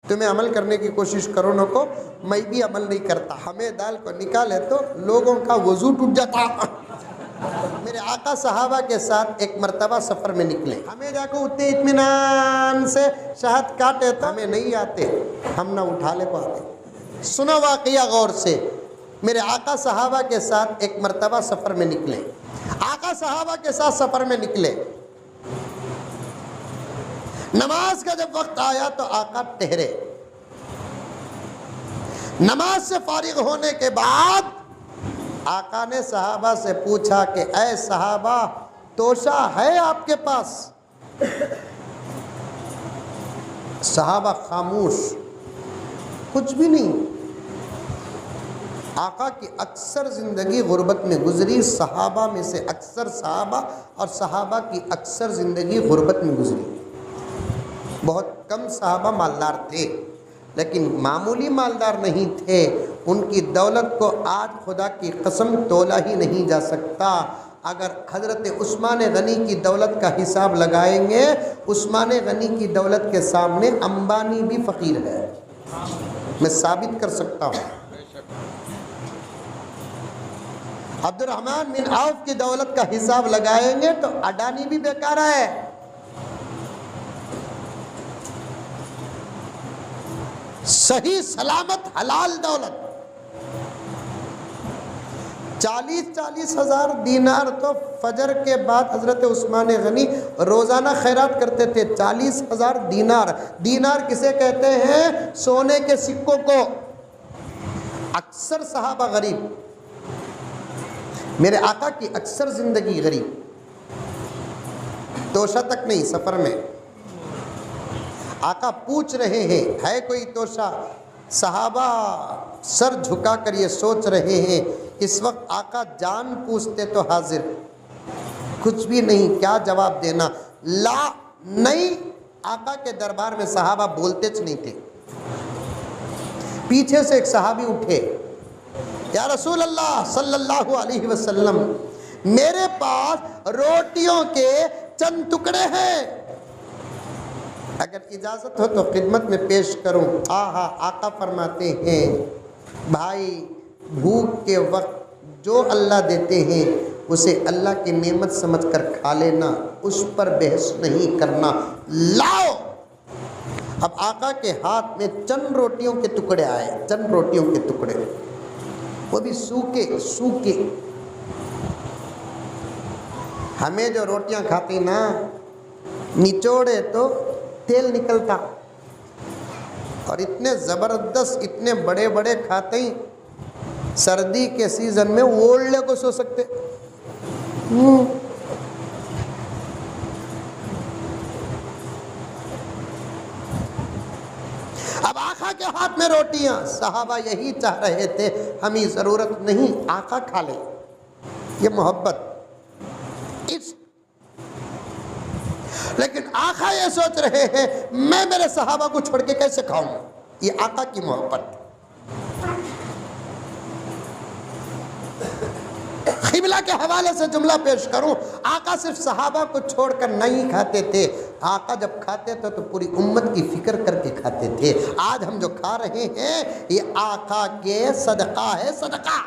تمہیں عمل کرنے کی کوشش کرو نہ کو، میں بھی عمل نہیں کرتا، ہمیں دال کو نکالے تو لوگوں کا وضو ٹوٹ جاتا۔ میرے آقا صحابہ کے ساتھ ایک مرتبہ سفر میں نکلے، ہمیں جا کے اتنے اطمینان سے شہد کاٹے تو ہمیں نہیں آتے، ہم نہ اٹھا لے پاتے۔ سنو واقعہ غور سے، میرے آقا صحابہ کے ساتھ ایک مرتبہ سفر میں نکلے، آقا صحابہ کے ساتھ سفر میں نکلے، نماز کا جب وقت آیا تو آقا ٹھہرے، نماز سے فارغ ہونے کے بعد آقا نے صحابہ سے پوچھا کہ اے صحابہ توشہ ہے آپ کے پاس؟ صحابہ خاموش، کچھ بھی نہیں۔ آقا کی اکثر زندگی غربت میں گزری، صحابہ میں سے اکثر صحابہ اور صحابہ کی اکثر زندگی غربت میں گزری۔ بہت کم صحابہ مالدار تھے لیکن معمولی مالدار نہیں تھے، ان کی دولت کو آج خدا کی قسم تولا ہی نہیں جا سکتا۔ اگر حضرت عثمان غنی کی دولت کا حساب لگائیں گے، عثمان غنی کی دولت کے سامنے امبانی بھی فقیر ہے، میں ثابت کر سکتا ہوں۔ عبد الرحمن بن عوف کی دولت کا حساب لگائیں گے تو اڈانی بھی بیکار ہے۔ صحیح سلامت حلال دولت 40 ہزار دینار تو فجر کے بعد حضرت عثمان غنی روزانہ خیرات کرتے تھے۔ 40,000 دینار، دینار کسے کہتے ہیں؟ سونے کے سکوں کو۔ اکثر صحابہ غریب، میرے آقا کی اکثر زندگی غریب، توشہ تک نہیں سفر میں۔ آقا پوچھ رہے ہیں ہے کوئی توشہ؟ صحابہ سر جھکا کر یہ سوچ رہے ہیں، اس وقت آقا جان پوچھتے تو حاضر، کچھ بھی نہیں، کیا جواب دینا؟ لا نہیں، آقا کے دربار میں صحابہ بولتے نہیں تھے۔ پیچھے سے ایک صحابی اٹھے، یا رسول اللہ صلی اللہ علیہ وسلم میرے پاس روٹیوں کے چند ٹکڑے ہیں، اگر اجازت ہو تو خدمت میں پیش کروں۔ آقا فرماتے ہیں بھائی بھوک کے وقت جو اللہ دیتے ہیں اسے اللہ کی نعمت سمجھ کر کھا لینا، اس پر بحث نہیں کرنا، لاؤ۔ اب آقا کے ہاتھ میں چند روٹیوں کے ٹکڑے آئے، چند روٹیوں کے ٹکڑے، وہ بھی سوکھے۔ ہمیں جو روٹیاں کھاتی نا، نچوڑے تو تیل نکلتا، اور اتنے زبردست اتنے بڑے بڑے کھاتے ہیں، سردی کے سیزن میں اوڑھنے کو سو سکتے۔ اب آقا کے ہاتھ میں روٹیاں، صحابہ یہی چاہ رہے تھے، ہمیں ضرورت نہیں، آقا کھا لے، یہ محبت، لیکن آقا یہ سوچ رہے ہیں میں میرے صحابہ کو چھوڑ کے کیسے کھاؤں، یہ آقا کی محبت۔ قبلہ کے حوالے سے جملہ پیش کروں، آقا صرف صحابہ کو چھوڑ کر نہیں کھاتے تھے، آقا جب کھاتے تھے تو پوری امت کی فکر کر کے کھاتے تھے۔ آج ہم جو کھا رہے ہیں یہ آقا کے صدقہ ہے، صدقہ۔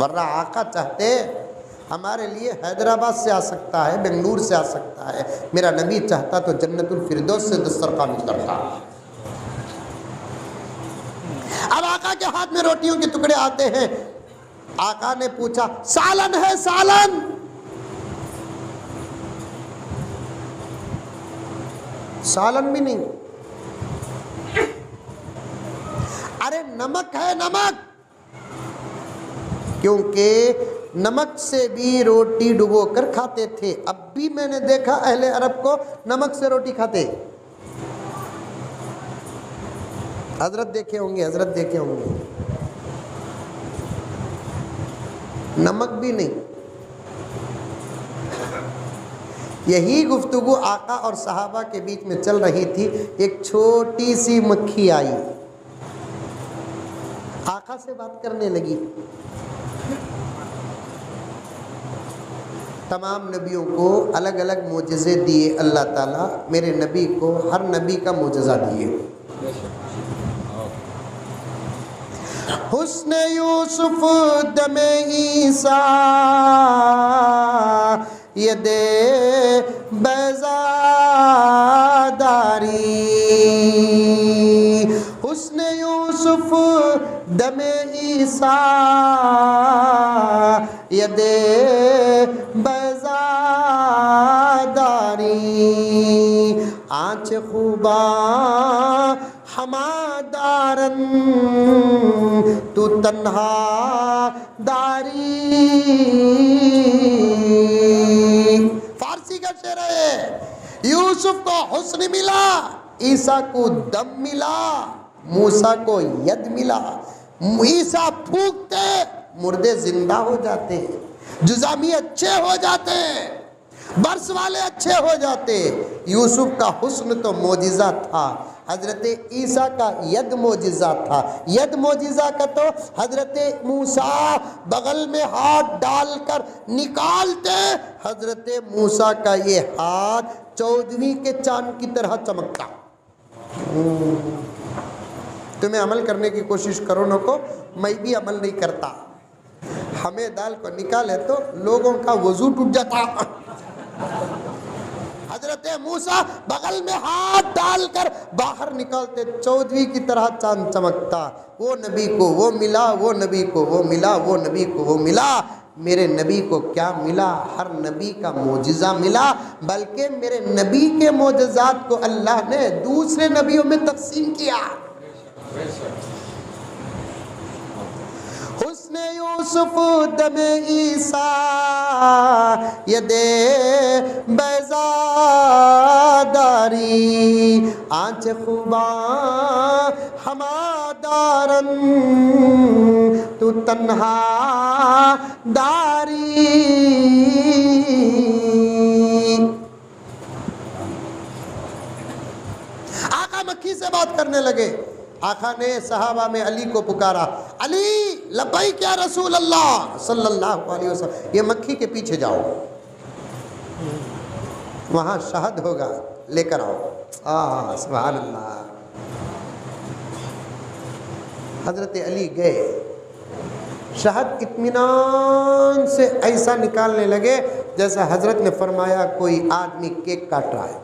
ورنہ آقا چاہتے ہمارے لیے حیدرآباد سے آ سکتا ہے، بنگلور سے آ سکتا ہے، میرا نبی چاہتا تو جنت الفردوس سے دسترخوان اترتا۔ اب آقا کے ہاتھ میں روٹیوں کے ٹکڑے آتے ہیں، آقا نے پوچھا سالن ہے؟ سالن؟ سالن بھی نہیں۔ ارے نمک ہے؟ نمک؟ کیونکہ نمک سے بھی روٹی ڈبو کر کھاتے تھے، اب بھی میں نے دیکھا اہل عرب کو نمک سے روٹی کھاتے۔ حضرت دیکھے ہوں گے، حضرت دیکھے ہوں گے، نمک بھی نہیں۔ یہی گفتگو آقا اور صحابہ کے بیچ میں چل رہی تھی، ایک چھوٹی سی مکھی آئی، آقا سے بات کرنے لگی۔ تمام نبیوں کو الگ الگ معجزے دیے اللہ تعالیٰ، میرے نبی کو ہر نبی کا معجزہ دیے۔ حسن یوسف دم عیسیٰ ید بیضاداری، حسن یوسف دم عیسیٰ ید بیضاداری، آنچ خوباں ہمادارن تو تنہا داری۔ فارسی کا شعر ہے، یوسف کو حسن ملا، عیسیٰ کو دم ملا، موسیٰ کو ید ملا۔ عیسیٰ پھونکتے مردے زندہ ہو جاتے، جزامی اچھے ہو جاتے، برس والے اچھے ہو جاتے۔ یوسف کا حسن تو معجزہ تھا، حضرت عیسیٰ کا ید معجزہ تھا۔ ید معجزہ کا تو حضرت موسیٰ بغل میں ہاتھ ڈال کر نکالتے، حضرت موسیٰ کا یہ ہاتھ 14ویں کے چاند کی طرح چمکتا۔ تمہیں عمل کرنے کی کوشش کرو نہ کو، میں بھی عمل نہیں کرتا، ہمیں دال کو نکالے تو لوگوں کا وضو ٹوٹ جاتا۔ حضرت موسیٰ بغل میں ہاتھ ڈال کر باہر نکالتے، 14ویں کی طرح چاند چمکتا۔ وہ نبی کو وہ ملا، وہ نبی کو وہ ملا، وہ نبی کو وہ ملا۔ میرے نبی کو کیا ملا؟ ہر نبی کا معجزہ ملا، بلکہ میرے نبی کے معجزات کو اللہ نے دوسرے نبیوں میں تقسیم کیا۔ حسن یوسف دم عیسیٰ ید بیضاداری، آنچ خوباں ہمادارن تو تنہا داری۔ آقا مکھی سے بات کرنے لگے، آقا نے صحابہ میں علی کو پکارا، علی لبیک یا رسول اللہ صلی اللہ علیہ وسلم، یہ مکھی کے پیچھے جاؤ، وہاں شہد ہوگا، لے کر آؤ۔ سبحان اللہ۔ حضرت علی گئے، شہد اطمینان سے ایسا نکالنے لگے جیسا حضرت نے فرمایا کوئی آدمی کیک کاٹ رہا ہے۔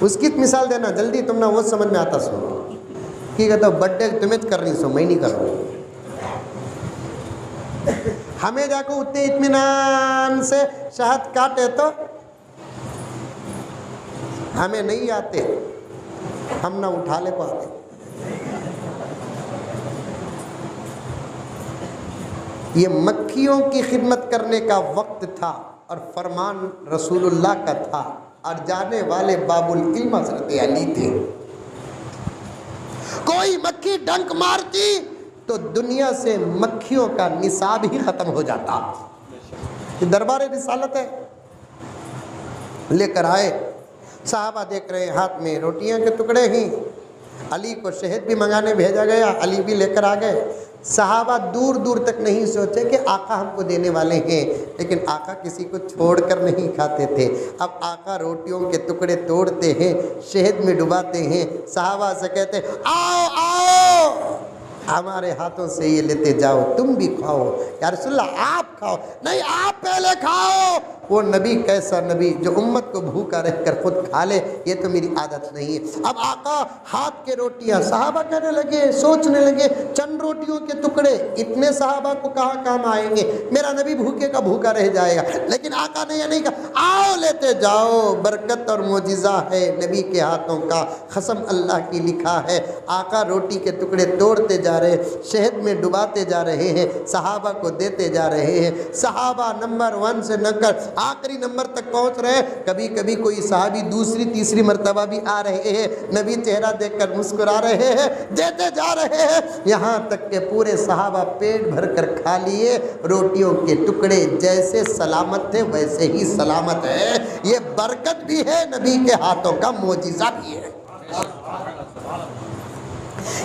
اس کی مثال دینا جلدی، تم نہ وہ سمجھ میں آتا سو کی کہتا بڈے تمہیں کر رہی سو، میں نہیں کر رہا ہوں۔ ہمیں جا کو اتنے اطمینان سے شہد کاٹے تو ہمیں نہیں آتے، ہم نہ اٹھا لے پاتے۔ یہ مکھیوں کی خدمت کرنے کا وقت تھا اور فرمان رسول اللہ کا تھا، اور جانے والے باب العلم حضرت علی تھے۔ کوئی مکھی ڈنک مارتی تو دنیا سے مکھیوں کا نصاب ہی ختم ہو جاتا۔ یہ دربار رسالت ہے۔ لے کر آئے، صحابہ دیکھ رہے ہیں ہاتھ میں روٹیاں کے ٹکڑے ہی، علی کو شہد بھی منگانے بھیجا گیا، علی بھی لے کر آ گئے۔ صحابہ دور دور تک نہیں سوچے کہ آقا ہم کو دینے والے ہیں، لیکن آقا کسی کو چھوڑ کر نہیں کھاتے تھے۔ اب آقا روٹیوں کے ٹکڑے توڑتے ہیں، شہد میں ڈباتے ہیں، صحابہ سے کہتے ہیں آؤ آؤ ہمارے ہاتھوں سے یہ لیتے جاؤ، تم بھی کھاؤ۔ یا رسول اللہ آپ کھاؤ، نہیں آپ پہلے کھاؤ۔ وہ نبی کیسا نبی جو امت کو بھوکا رہ کر خود کھا لے، یہ تو میری عادت نہیں ہے۔ اب آقا ہاتھ کے روٹیاں، صحابہ کہنے لگے، سوچنے لگے چند روٹیوں کے ٹکڑے اتنے صحابہ کو کہاں کام آئیں گے، میرا نبی بھوکے کا بھوکا رہ جائے گا۔ لیکن آقا نے یہ نہیں کہا آؤ لیتے جاؤ، برکت اور معجزہ ہے نبی کے ہاتھوں کا، قسم اللہ کی لکھا ہے۔ آقا روٹی کے ٹکڑے توڑتے جا رہے، شہد میں ڈباتے جا رہے ہیں، صحابہ کو دیتے جا رہے ہیں۔ صحابہ نمبر 1 سے نہ کر آخری نمبر تک پہنچ رہے، کبھی کبھی کوئی صحابی دوسری تیسری مرتبہ بھی آ رہے ہیں، نبی چہرہ دیکھ کر مسکرا رہے ہیں، دیتے جا رہے ہیں، یہاں تک کہ پورے صحابہ پیٹ بھر کر کھا لیے۔ روٹیوں کے ٹکڑے جیسے سلامت تھے ویسے ہی سلامت ہے۔ یہ برکت بھی ہے، نبی کے ہاتھوں کا معجزہ بھی ہے۔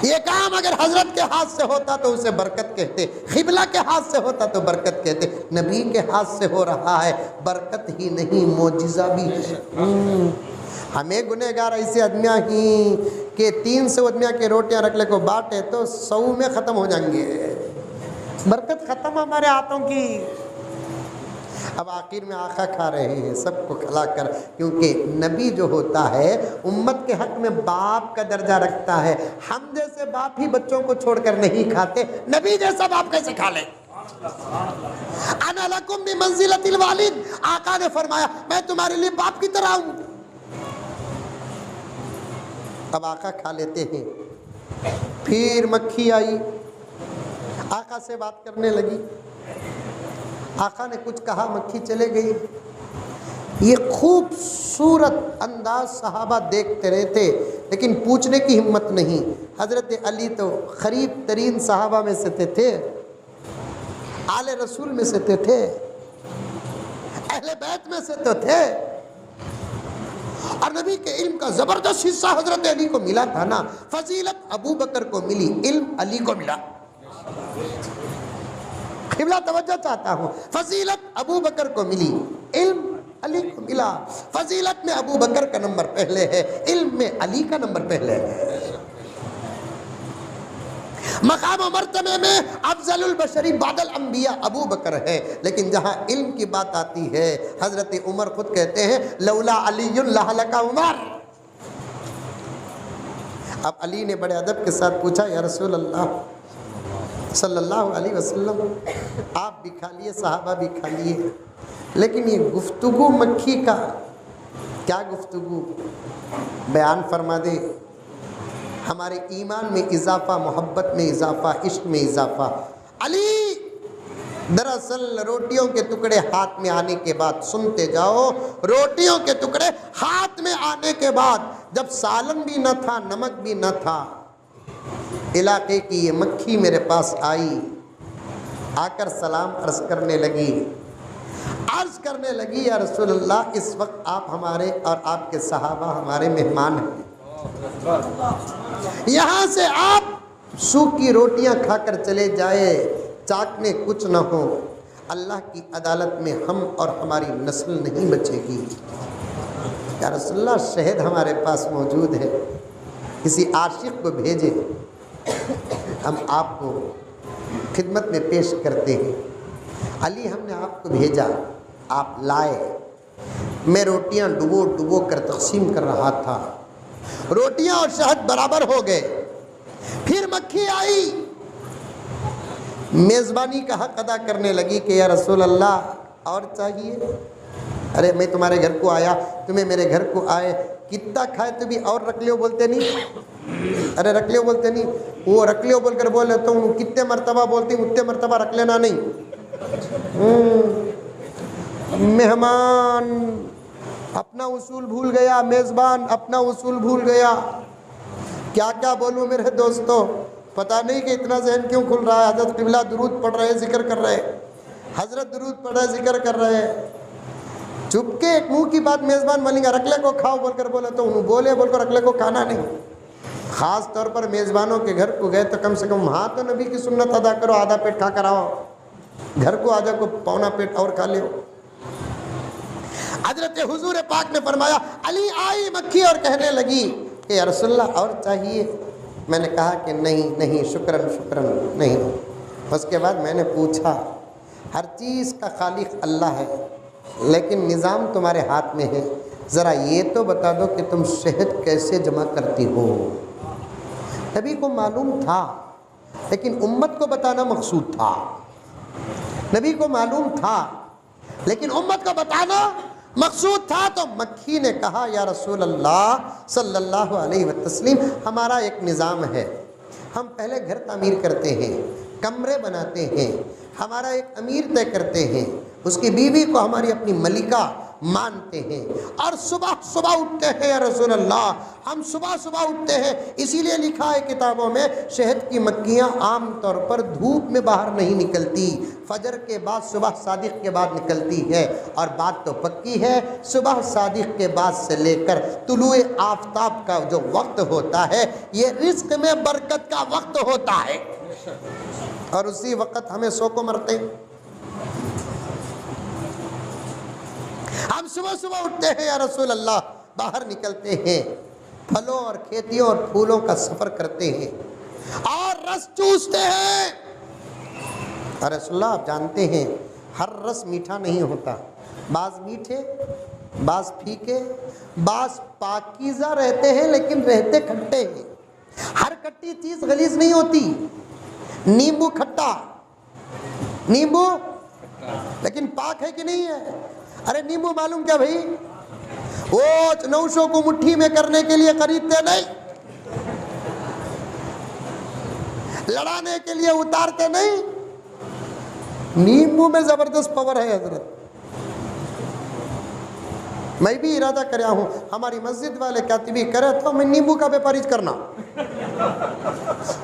یہ کام اگر حضرت کے ہاتھ سے ہوتا تو اسے برکت کہتے، قبلہ کے ہاتھ سے ہوتا تو برکت کہتے، نبی کے ہاتھ سے ہو رہا ہے، برکت ہی نہیں معجزہ بھی ہے۔ ہمیں گنہگار ایسے آدمیاں ہی کہ 300 آدمیاں کے روٹیاں رکھ لے کو بانٹے تو 100 میں ختم ہو جائیں گے، برکت ختم ہمارے ہاتھوں کی۔ اب آخر میں آقا کھا رہے ہیں سب کو کھلا کر، کیونکہ نبی جو ہوتا ہے امت کے حق میں باپ کا درجہ رکھتا ہے۔ ہم جیسے باپ ہی بچوں کو چھوڑ کر نہیں کھاتے، نبی جیسا باپ کیسے کھا لے؟ انا لکم بمنزلۃ الوالد، آقا نے فرمایا میں تمہارے لیے باپ کی طرح ہوں۔ اب آقا کھا لیتے ہیں، پھر مکھی آئی، آقا سے بات کرنے لگی، آقا نے کچھ کہا، مکھی چلے گئی۔ یہ خوبصورت انداز صحابہ دیکھتے رہتے لیکن پوچھنے کی ہمت نہیں۔ حضرت علی تو قریب ترین صحابہ میں سے تھے، آل رسول میں سے تھے، اہل بیت میں سے تو تھے، اور نبی کے علم کا زبردست حصہ حضرت علی کو ملا تھا نا۔ فضیلت ابو بکر کو ملی، علم علی کو ملا۔ قبلہ توجہ چاہتا ہوں، فضیلت ابو بکر کو ملی، علم علی کو ملا۔ فضیلت میں ابو بکر کا نمبر پہلے ہے، علم میں علی کا نمبر پہلے ہے۔ مقام و مرتبے میں افضل البشری بعد الانبیاء ابو بکر ہے، لیکن جہاں علم کی بات آتی ہے حضرت عمر خود کہتے ہیں لولا علی لہلک عمر۔ اب علی نے بڑے ادب کے ساتھ پوچھا یا رسول اللہ صلی اللہ علیہ وسلم، آپ بھی کھا لیے، صحابہ بھی کھا لیے، لیکن یہ گفتگو مکھی کا کیا گفتگو؟ بیان فرما دے۔ ہمارے ایمان میں اضافہ، محبت میں اضافہ، عشق میں اضافہ۔ علی دراصل روٹیوں کے ٹکڑے ہاتھ میں آنے کے بعد، سنتے جاؤ، روٹیوں کے ٹکڑے ہاتھ میں آنے کے بعد جب سالن بھی نہ تھا، نمک بھی نہ تھا، علاقے کی یہ مکھی میرے پاس آئی، آ کر سلام عرض کرنے لگی یا رسول اللہ اس وقت آپ ہمارے اور آپ کے صحابہ ہمارے مہمان ہیں، یہاں سے آپ سوکھی روٹیاں کھا کر چلے جائے، چاکنے کچھ نہ ہو، اللہ کی عدالت میں ہم اور ہماری نسل نہیں بچے گی۔ یا رسول اللہ شہد ہمارے پاس موجود ہے، کسی عاشق کو بھیجے، ہم آپ کو خدمت میں پیش کرتے ہیں۔ علی ہم نے آپ کو بھیجا، آپ لائے، میں روٹیاں ڈبو ڈبو کر تقسیم کر رہا تھا، روٹیاں اور شہد برابر ہو گئے، پھر مکھی آئی، میزبانی کا حق ادا کرنے لگی کہ یا رسول اللہ اور چاہیے؟ ارے میں تمہارے گھر کو آیا، تمہیں میرے گھر کو آئے، کتنا کھائے تو بھی اور رکھ لیو بولتے نہیں؟ ارے رکھ لیو بولتے نہیں، وہ رکھ لیو بول کر بول لیتا ہوں، کتنے مرتبہ بولتی ہوں اتنے مرتبہ رکھ لینا نہیں۔ مہمان اپنا اصول بھول گیا، میزبان اپنا اصول بھول گیا۔ کیا کیا بولوں میرے دوستو، پتہ نہیں کہ اتنا ذہن کیوں کھل رہا ہے۔ حضرت قبلہ درود پڑھ رہے، ذکر کر رہے، حضرت درود پڑھ رہے، ذکر کر رہے، چپ کے ایک منہ کی بات میزبان بولیں گا رکلے کو کھاؤ بول کر بولے تو انہوں بولے بول کر رکلے کو کھانا نہیں۔ خاص طور پر میزبانوں کے گھر کو گئے تو کم سے کم ہاں تو نبی کی سنت ادا کرو، آدھا پیٹ کھا کر آؤ، گھر کو آجا کو پونا پیٹ اور کھا لیو۔ حضرت حضور پاک نے فرمایا، علی آئی مکھی اور کہنے لگی کہ یا رسول اللہ اور چاہیے؟ میں نے کہا کہ نہیں نہیں، شکراً شکراً نہیں۔ اس کے بعد میں نے پوچھا، ہر چیز کا خالق اللہ ہے لیکن نظام تمہارے ہاتھ میں ہے، ذرا یہ تو بتا دو کہ تم شہد کیسے جمع کرتی ہو؟ نبی کو معلوم تھا لیکن امت کو بتانا مقصود تھا، نبی کو معلوم تھا لیکن امت کو بتانا مقصود تھا۔ تو مکھی نے کہا یا رسول اللہ صلی اللہ علیہ وسلم، ہمارا ایک نظام ہے، ہم پہلے گھر تعمیر کرتے ہیں، کمرے بناتے ہیں، ہمارا ایک امیر طے کرتے ہیں، اس کی بیوی کو ہماری اپنی ملکہ مانتے ہیں اور صبح صبح اٹھتے ہیں یا رسول اللہ، ہم صبح صبح اٹھتے ہیں، اسی لیے لکھا ہے کتابوں میں شہد کی مکھیاں عام طور پر دھوپ میں باہر نہیں نکلتی، فجر کے بعد صبح صادق کے بعد نکلتی ہے، اور بات تو پکی ہے صبح صادق کے بعد سے لے کر طلوع آفتاب کا جو وقت ہوتا ہے یہ رزق میں برکت کا وقت ہوتا ہے، اور اسی وقت ہمیں سو کو مرتے ہیں۔ ہم صبح صبح اٹھتے ہیں یا رسول اللہ، باہر نکلتے ہیں، پھلوں اور کھیتیوں اور پھولوں کا سفر کرتے ہیں اور رس چوستے ہیں۔ اور رسول اللہ آپ جانتے ہیں ہر رس میٹھا نہیں ہوتا، بعض میٹھے، بعض پھیکے، بعض پاکیزہ رہتے ہیں لیکن رہتے کھٹے ہیں۔ ہر کھٹی چیز غلیظ نہیں ہوتی، نیمبو کھٹا، نیمبو لیکن پاک ہے کہ نہیں ہے؟ ارے نیمبو معلوم کیا بھائی، وہ نوشوں کو مٹھی میں کرنے کے لیے خریدتے نہیں، لڑانے کے لیے اتارتے نہیں، نیمبو میں زبردست پاور ہے حضرت۔ میں بھی ارادہ کریا ہوں، ہماری مسجد والے کاتبی کرے تو میں نیمبو کا بیپار کرنا،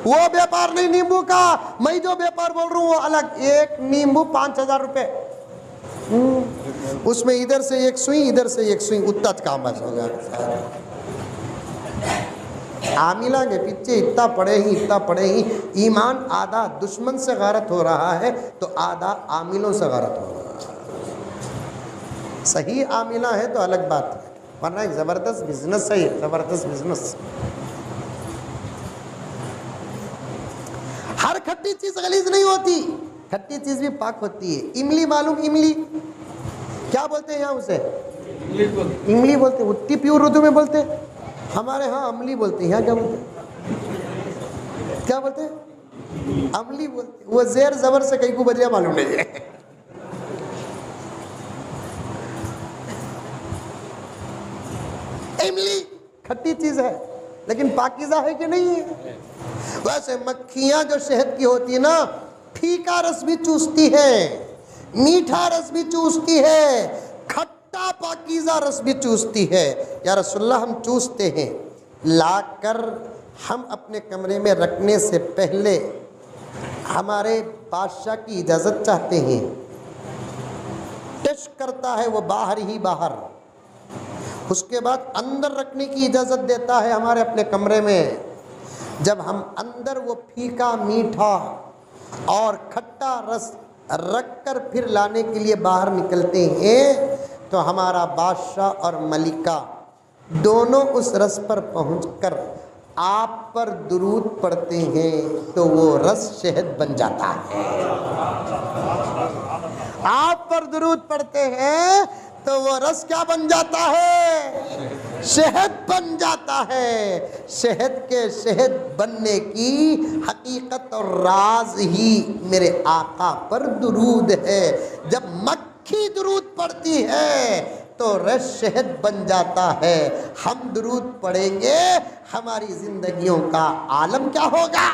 وہ بیپار نہیں نیمبو کا، میں جو بیپار بول رہا ہوں وہ الگ، ایک نیمبو 5000 روپے، اس میں ادھر سے ایک سوئی ادھر سے ایک سوئی، اتنا کام بس ہو گیا۔ عاملہ کے پیچھے اتنا پڑے ہی ایمان آدھا دشمن سے غارت ہو رہا ہے تو آدھا عاملوں سے غارت ہو رہا ہے۔ صحیح عاملہ ہے تو الگ بات ہے، ورنہ ایک زبردست بزنس ہے، زبردست بزنس۔ ہر کھٹی چیز غلیظ نہیں ہوتی، کھٹی چیز بھی پاک ہوتی ہے۔ املی معلوم، املی کیا بولتے ہیں یہاں اسے؟ املی بولتے ہیں، اتی پیور اردو میں بولتے ہیں، ہمارے ہاں املی بولتے ہیں، یہاں کیا بولتے ہیں؟ کیا بولتے ہیں؟ املی بولتے ہیں، وہ زیر زبر سے کئی کو بجیا معلوم نہیں ہے۔ املی کھٹی چیز ہے لیکن پاکیزہ ہے کہ نہیں ہے؟ ویسے مکھیاں جو شہد کی ہوتی ہے نا، پھیکا رس بھی چوستی ہے، میٹھا رس بھی چوستی ہے، کھٹا پاکیزہ رس بھی چوستی ہے۔ یا رسول اللہ ہم چوستے ہیں، لا کر ہم اپنے کمرے میں رکھنے سے پہلے ہمارے بادشاہ کی اجازت چاہتے ہیں، ٹچ کرتا ہے وہ باہر ہی باہر، اس کے بعد اندر رکھنے کی اجازت دیتا ہے ہمارے اپنے کمرے میں۔ جب ہم اندر وہ پھیکا میٹھا اور کھٹا رس رکھ کر پھر لانے کے لیے باہر نکلتے ہیں تو ہمارا بادشاہ اور ملکہ دونوں اس رس پر پہنچ کر آپ پر درود پڑھتے ہیں تو وہ رس شہد بن جاتا ہے۔ آپ پر درود پڑھتے ہیں تو وہ رس کیا بن جاتا ہے؟ شہد بن جاتا ہے۔ شہد کے شہد بننے کی حقیقت اور راز ہی میرے آقا پر درود ہے۔ جب مکھی درود پڑتی ہے تو رس شہد بن جاتا ہے۔ ہم درود پڑھیں گے، ہماری زندگیوں کا عالم کیا ہوگا؟